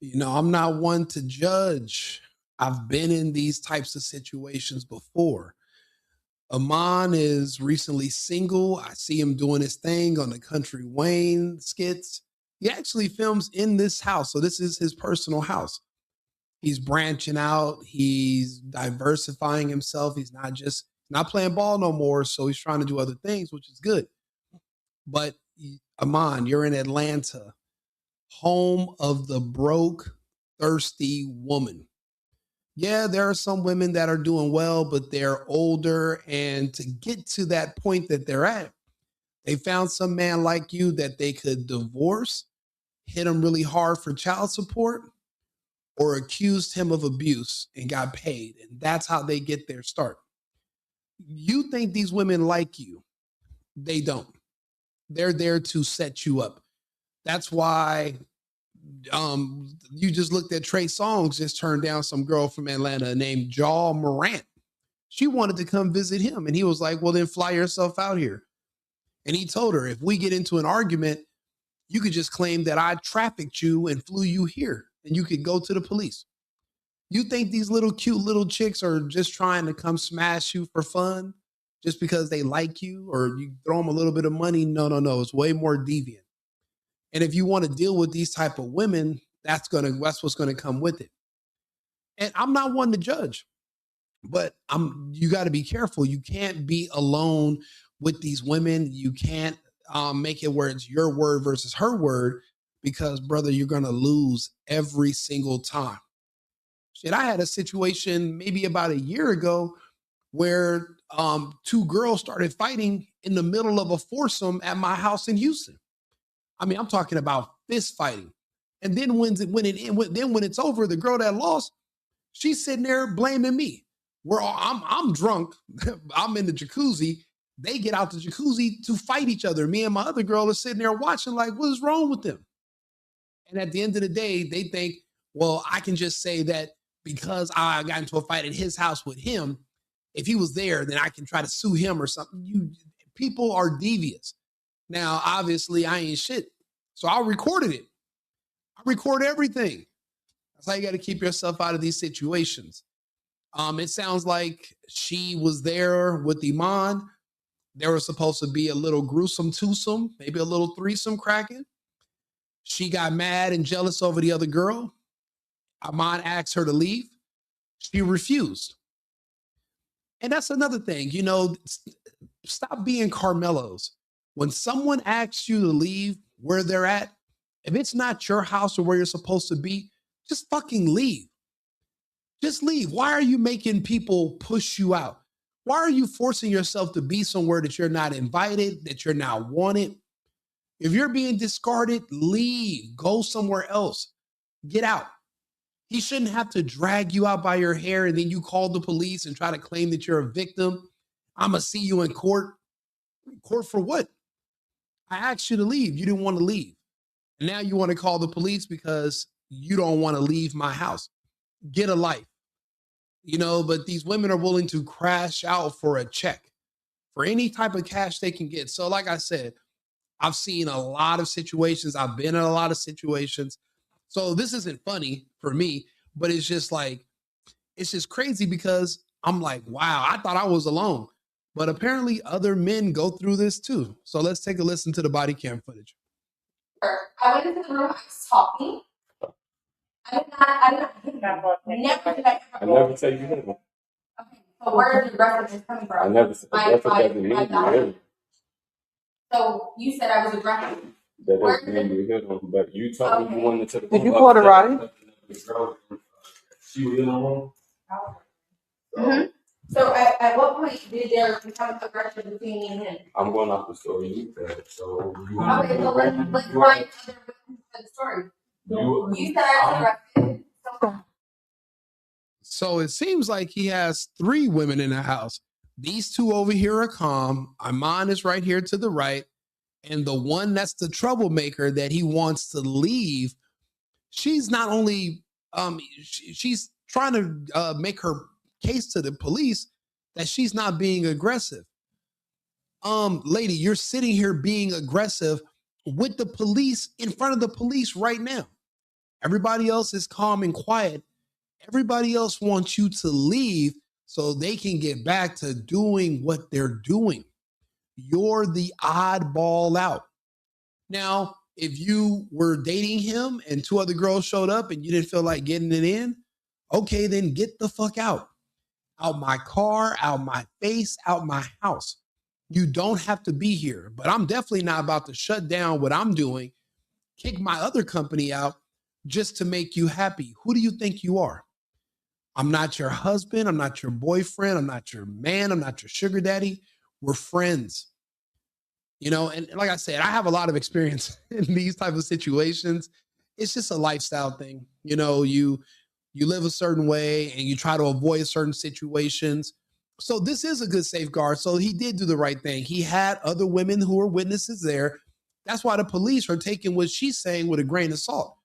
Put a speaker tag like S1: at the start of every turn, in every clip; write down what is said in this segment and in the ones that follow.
S1: I'm not one to judge. I've been in these types of situations before. Amon is recently single. I see him doing his thing on the Country Wayne skits. He actually films in this house. So this is his personal house. He's branching out. He's diversifying himself. He's not playing ball no more. So he's trying to do other things, which is good. But Amon, you're in Atlanta, home of the broke, thirsty woman. Yeah, there are some women that are doing well, but they're older. And to get to that point that they're at, they found some man like you that they could divorce, hit him really hard for child support, or accused him of abuse and got paid. And that's how they get their start. You think these women like you. They don't. They're there to set you up. That's why you just looked at Trey Songz just turned down some girl from Atlanta named Jaw Morant. She wanted to come visit him. And he was like, well, then fly yourself out here. And he told her, if we get into an argument, you could just claim that I trafficked you and flew you here and you could go to the police. You think these little cute little chicks are just trying to come smash you for fun just because they like you or you throw them a little bit of money? No, no, no. It's way more deviant. And if you want to deal with these type of women, that's what's gonna come with it. And I'm not one to judge, but you got to be careful. You can't be alone with these women. You can't make it where it's your word versus her word, because brother, you're gonna lose every single time. Shit, I had a situation maybe about a year ago where two girls started fighting in the middle of a foursome at my house in Houston. I mean, I'm talking about fist fighting. And then when it's over, the girl that lost, she's sitting there blaming me. I'm drunk. I'm in the jacuzzi. They get out the jacuzzi to fight each other. Me and my other girl are sitting there watching, like, what is wrong with them? And at the end of the day, they think, well, I can just say that because I got into a fight at his house with him, if he was there, then I can try to sue him or something. People are devious. Now, obviously, I ain't shit. So I recorded it. I record everything. That's how you got to keep yourself out of these situations. It sounds like she was there with Iman. There was supposed to be a little gruesome twosome, maybe a little threesome cracking. She got mad and jealous over the other girl. Iman asked her to leave. She refused. And that's another thing, stop being Carmelos. When someone asks you to leave where they're at, if it's not your house or where you're supposed to be, just fucking leave. Just leave. Why are you making people push you out? Why are you forcing yourself to be somewhere that you're not invited, that you're not wanted? If you're being discarded, leave. Go somewhere else. Get out. He shouldn't have to drag you out by your hair and then you call the police and try to claim that you're a victim. I'm going to see you in court. Court for what? I asked you to leave. You didn't want to leave. And now you want to call the police because you don't want to leave my house. Get a life. But these women are willing to crash out for a check, for any type of cash they can get. So like I said, I've seen a lot of situations. I've been in a lot of situations. So this isn't funny for me, but it's just crazy because I'm like, wow, I thought I was alone. But apparently other men go through this too. So let's take a listen to the body cam footage.
S2: I went into the room, I was talking. I did not hit him. Never did I
S3: never say you hit him.
S2: Okay, so where is the reference coming from?
S3: I never said that doesn't mean you hit him.
S2: So you said I was aggressive.
S3: That doesn't mean you hit him, but you told me you wanted to.
S4: Did you call the Roddy?
S3: She was in the room.
S2: Mm-hmm. So at what point did there become aggression between me and him?
S3: I'm going off the story you said. So
S2: okay, so let's find other witnesses for the story. You said I was aggressive.
S1: So it seems like he has three women in the house. These two over here are calm. Iman is right here to the right. And the one that's the troublemaker that he wants to leave, she's not only, she's trying to make her case to the police that she's not being aggressive. Lady, you're sitting here being aggressive with the police, in front of the police right now. Everybody else is calm and quiet. Everybody else wants you to leave so they can get back to doing what they're doing. You're the oddball out. Now, if you were dating him and 2 other girls showed up and you didn't feel like getting it in, okay, then get the fuck out. Out my car, out my face, out my house. You don't have to be here, but I'm definitely not about to shut down what I'm doing, kick my other company out just to make you happy. Who do you think you are? I'm not your husband. I'm not your boyfriend. I'm not your man. I'm not your sugar daddy. We're friends. You know, and like I said, I have a lot of experience in these type of situations. It's just a lifestyle thing. You know, you live a certain way and you try to avoid certain situations. So this is a good safeguard. So he did do the right thing. He had other women who were witnesses there. That's why the police are taking what she's saying with a grain of salt.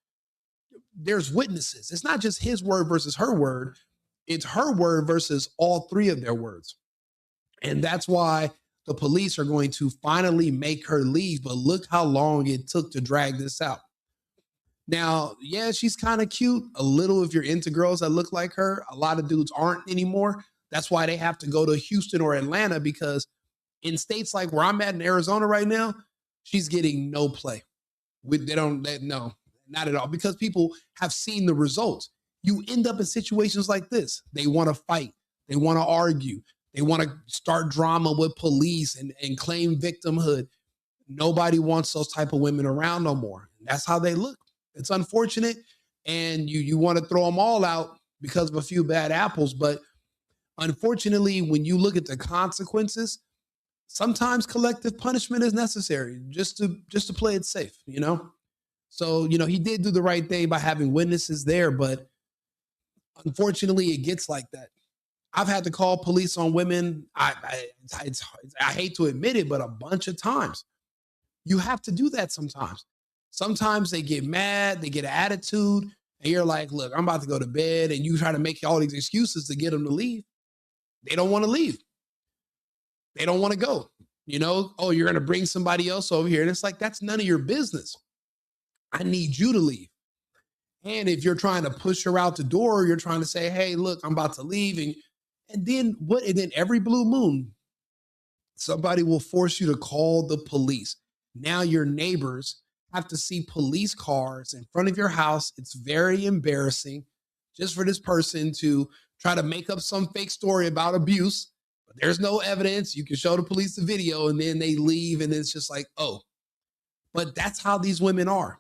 S1: There's witnesses. It's not just his word versus her word. It's her word versus all 3 of their words. And that's why the police are going to finally make her leave. But look how long it took to drag this out. Now, yeah, she's kind of cute. A little if you're into girls that look like her. A lot of dudes aren't anymore. That's why they have to go to Houston or Atlanta, because in states like where I'm at in Arizona right now, she's getting no play. No, not at all, because people have seen the results. You end up in situations like this. They want to fight. They want to argue. They want to start drama with police and claim victimhood. Nobody wants those type of women around no more. That's how they look. It's unfortunate. And you want to throw them all out because of a few bad apples. But unfortunately, when you look at the consequences, sometimes collective punishment is necessary just to play it safe, you know? So, you know, he did do the right thing by having witnesses there, but unfortunately it gets like that. I've had to call police on women. I hate to admit it, but a bunch of times. You have to do that sometimes. Sometimes they get mad, they get an attitude, and you're like, look, I'm about to go to bed, and you try to make all these excuses to get them to leave. They don't want to leave. They don't want to go. You know, oh, you're going to bring somebody else over here. And it's like, that's none of your business. I need you to leave. And if you're trying to push her out the door, you're trying to say, hey, look, I'm about to leave. And then what? And then every blue moon, somebody will force you to call the police. Now your neighbors have to see police cars in front of your house. It's very embarrassing just for this person to try to make up some fake story about abuse. But there's no evidence. You can show the police the video and then they leave. And it's just like, oh, but that's how these women are.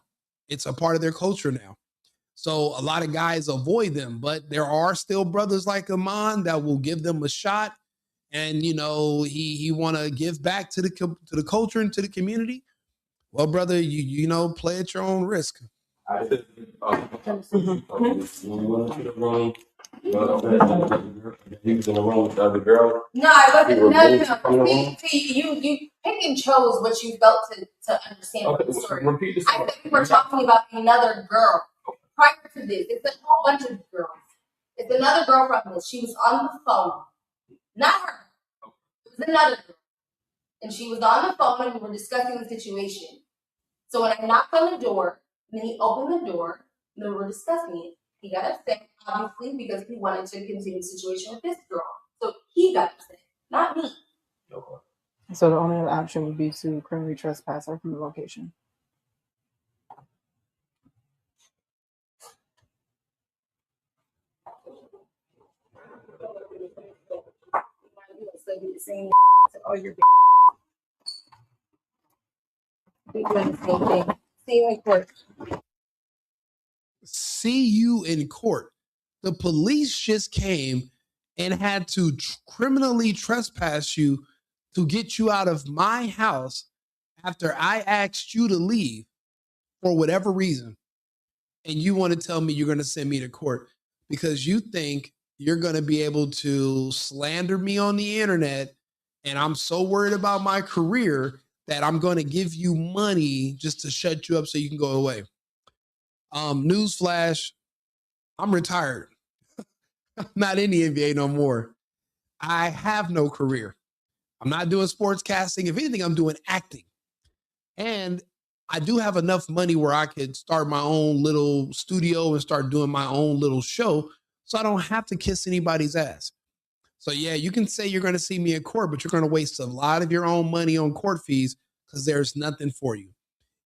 S1: It's a part of their culture now. So a lot of guys avoid them, but there are still brothers like Iman that will give them a shot. And, you know, he want to give back to the culture and to the community. Well, brother, you know, play at your own risk.
S3: I said, when we went into the room, he was in the room with the other girl.
S2: No, I
S3: He
S2: wasn't.
S3: removed
S2: No.
S3: from the room.
S2: See, you pick and chose what you felt to understand
S3: Okay,
S2: the story.
S3: repeat the
S2: I
S3: story.
S2: think we were talking about another girl. Prior to this, it's a whole bunch of girls. It's another girl from this. She was on the phone. Not her. It was another girl. And she was on the phone and we were discussing the situation. So when I knocked on the door, and then he opened the door, and then we were discussing it. He got upset, obviously, because he wanted to continue the situation with this girl. So he got upset, not me.
S3: Okay.
S4: So the only other option would be to criminally trespass her from the location.
S2: Oh, you're doing the same thing. See you in court.
S1: See you in court. The police just came and had to criminally trespass you to get you out of my house after I asked you to leave for whatever reason. And you want to tell me you're going to send me to court because you think you're going to be able to slander me on the internet. And I'm so worried about my career that I'm going to give you money just to shut you up so you can go away. Newsflash, I'm retired. I'm not in the NBA no more. I have no career. I'm not doing sports casting. If anything, I'm doing acting. And I do have enough money where I could start my own little studio and start doing my own little show, so I don't have to kiss anybody's ass. So yeah, you can say you're going to see me in court, but you're going to waste a lot of your own money on court fees because there's nothing for you.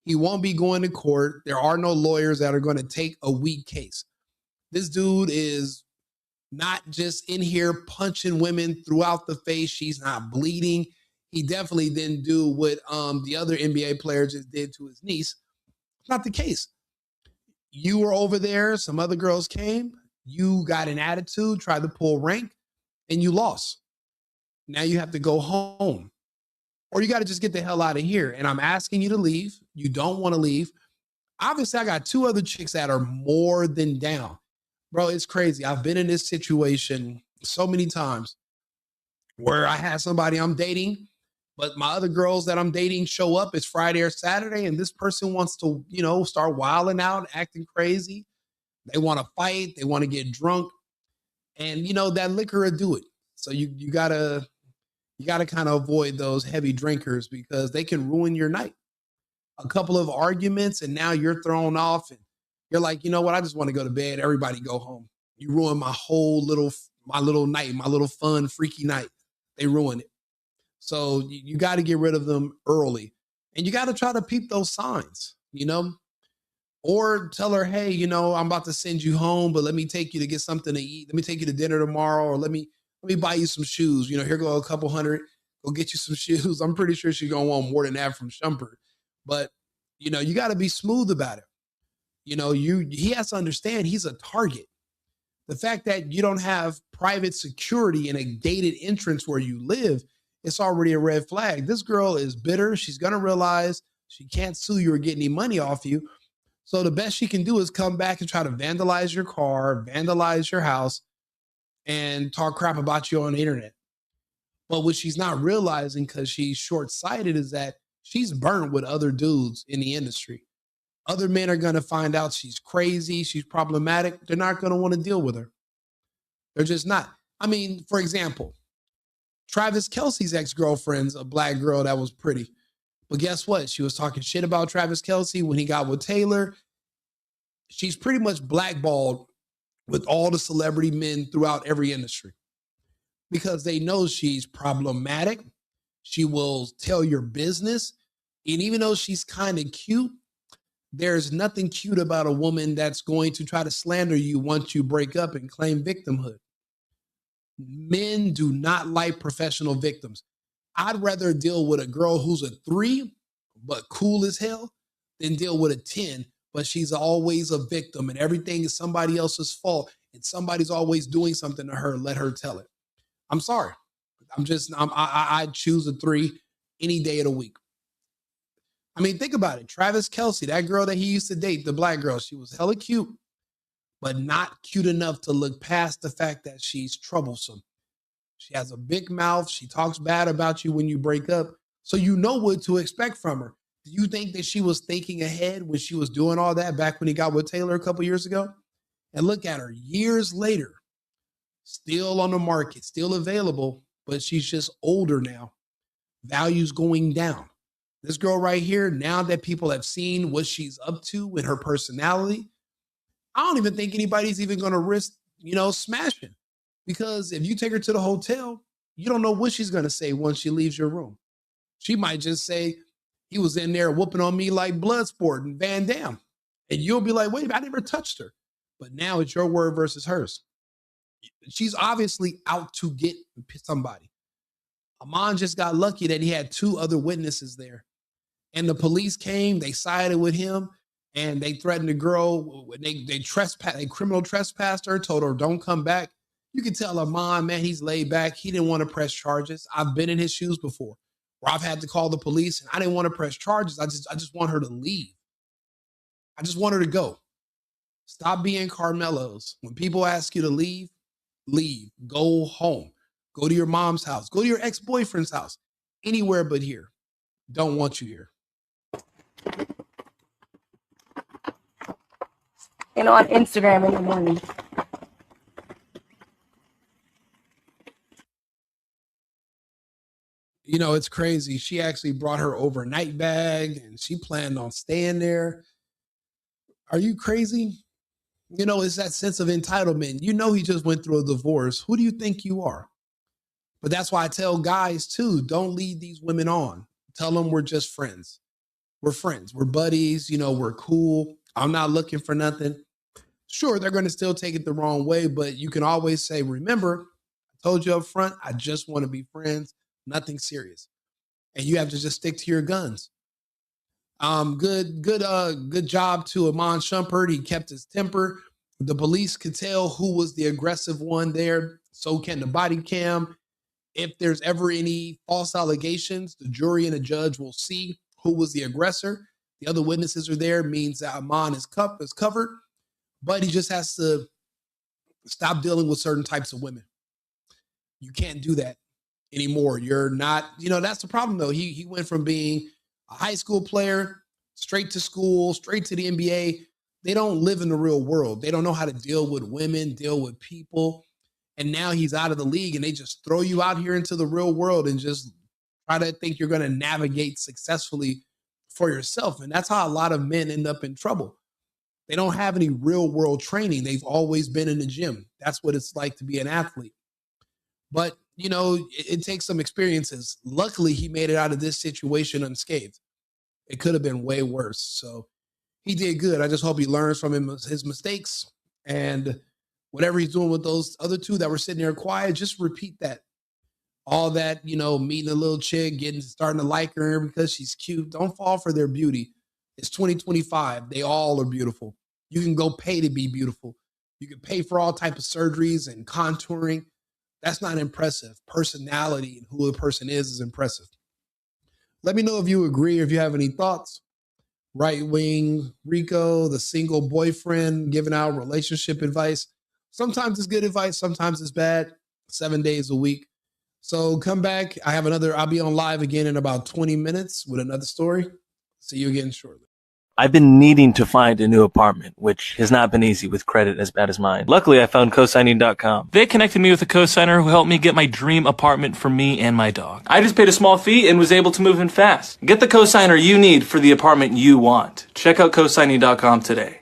S1: He won't be going to court. There are no lawyers that are going to take a weak case. This dude is not just in here punching women throughout the face. She's not bleeding. He definitely didn't do what the other NBA player just did to his niece. It's not the case. You were over there. Some other girls came. You got an attitude, tried to pull rank, and you lost. Now you have to go home. Or you got to just get the hell out of here. And I'm asking you to leave. You don't want to leave. Obviously, I got two other chicks that are more than down. Bro, it's crazy. I've been in this situation so many times where I had somebody I'm dating, but my other girls that I'm dating show up. It's Friday or Saturday, and this person wants to, start wilding out, acting crazy. They want to fight. They want to get drunk. And, that liquor will do it. So you gotta kind of avoid those heavy drinkers because they can ruin your night. A couple of arguments and now you're thrown off and you're like, you know what? I just want to go to bed. Everybody go home. You ruin my little night, my little fun, freaky night. They ruin it. So you got to get rid of them early and you got to try to peep those signs, or tell her, hey, I'm about to send you home, but let me take you to get something to eat. Let me take you to dinner tomorrow, or let me buy you some shoes. Here go a couple hundred. Go get you some shoes. I'm pretty sure she's gonna want more than that from Shumpert. But you got to be smooth about it. He has to understand he's a target. The fact that you don't have private security in a gated entrance where you live, it's already a red flag. This girl is bitter. She's gonna realize she can't sue you or get any money off you. So the best she can do is come back and try to vandalize your car, vandalize your house, and talk crap about you on the internet. But what she's not realizing, because she's short-sighted, is that she's burnt with other dudes in the industry. Other men are going to find out she's crazy, she's problematic. They're not going to want to deal with her. They're just not. I mean, for example, Travis Kelce's ex-girlfriend's a black girl that was pretty. But guess what? She was talking shit about Travis Kelce when he got with Taylor. She's pretty much blackballed with all the celebrity men throughout every industry because they know she's problematic. She will tell your business. And even though she's kind of cute, there's nothing cute about a woman that's going to try to slander you once you break up and claim victimhood. Men do not like professional victims. I'd rather deal with a girl who's a 3, but cool as hell, than deal with a 10, but she's always a victim and everything is somebody else's fault and somebody's always doing something to her. Let her tell it. I'm sorry. I choose a 3 any day of the week. I mean, think about it. Travis Kelce, that girl that he used to date, the black girl, she was hella cute, but not cute enough to look past the fact that she's troublesome. She has a big mouth. She talks bad about you when you break up. So you know what to expect from her. Do you think that she was thinking ahead when she was doing all that back when he got with Taylor a couple years ago? And look at her years later, still on the market, still available, but she's just older now. Values going down. This girl right here, now that people have seen what she's up to with her personality, I don't even think anybody's even going to risk, smashing. Because if you take her to the hotel, you don't know what she's going to say once she leaves your room. She might just say, he was in there whooping on me like Bloodsport and Van Damme. And you'll be like, wait, I never touched her. But now it's your word versus hers. She's obviously out to get somebody. Iman just got lucky that he had 2 other witnesses there. And the police came, they sided with him, and they threatened the girl. They criminal trespassed her, told her, don't come back. You can tell Iman, man, he's laid back. He didn't want to press charges. I've been in his shoes before where I've had to call the police and I didn't want to press charges. I just want her to leave. I just want her to go. Stop being Carmelo's. When people ask you to leave, leave. Go home. Go to your mom's house. Go to your ex-boyfriend's house. Anywhere but here. Don't want you here.
S2: And on Instagram in the morning.
S1: You know, it's crazy. She actually brought her overnight bag and she planned on staying there. Are you crazy? You know, it's that sense of entitlement. You know, he just went through a divorce. Who do you think you are? But that's why I tell guys too, don't lead these women on. Tell them we're just friends. We're friends. We're buddies. You know, we're cool. I'm not looking for nothing. Sure, they're going to still take it the wrong way, but you can always say, remember, I told you up front, I just want to be friends, nothing serious. And you have to just stick to your guns. Good job to Iman Shumpert. He kept his temper. The police could tell who was the aggressive one there. So can the body cam. If there's ever any false allegations, the jury and the judge will see who was the aggressor. The other witnesses are there, means that Iman is covered, but he just has to stop dealing with certain types of women. You can't do that anymore. You're not, you know, that's the problem though. He went from being a high school player straight to school, straight to the NBA. They don't live in the real world. They don't know how to deal with women, deal with people. And now he's out of the league and they just throw you out here into the real world and just try to think you're going to navigate successfully for yourself. And that's how a lot of men end up in trouble. They don't have any real world training. They've always been in the gym. That's what it's like to be an athlete. But, you know, it takes some experiences. Luckily, he made it out of this situation unscathed. It could have been way worse. So he did good. I just hope he learns from his mistakes. And whatever he's doing with those other two that were sitting there quiet, just repeat that. All that, you know, meeting a little chick, starting to like her because she's cute. Don't fall for their beauty. It's 2025. They all are beautiful. You can go pay to be beautiful. You can pay for all types of surgeries and contouring. That's not impressive. Personality and who the person is impressive. Let me know if you agree or if you have any thoughts. Right wing Rico, the single boyfriend, giving out relationship advice. Sometimes it's good advice. Sometimes it's bad. 7 days a week. So come back. I'll be on live again in about 20 minutes with another story. See you again shortly.
S5: I've been needing to find a new apartment, which has not been easy with credit as bad as mine. Luckily, I found cosigning.com. They connected me with a cosigner who helped me get my dream apartment for me and my dog. I just paid a small fee and was able to move in fast. Get the cosigner you need for the apartment you want. Check out cosigning.com today.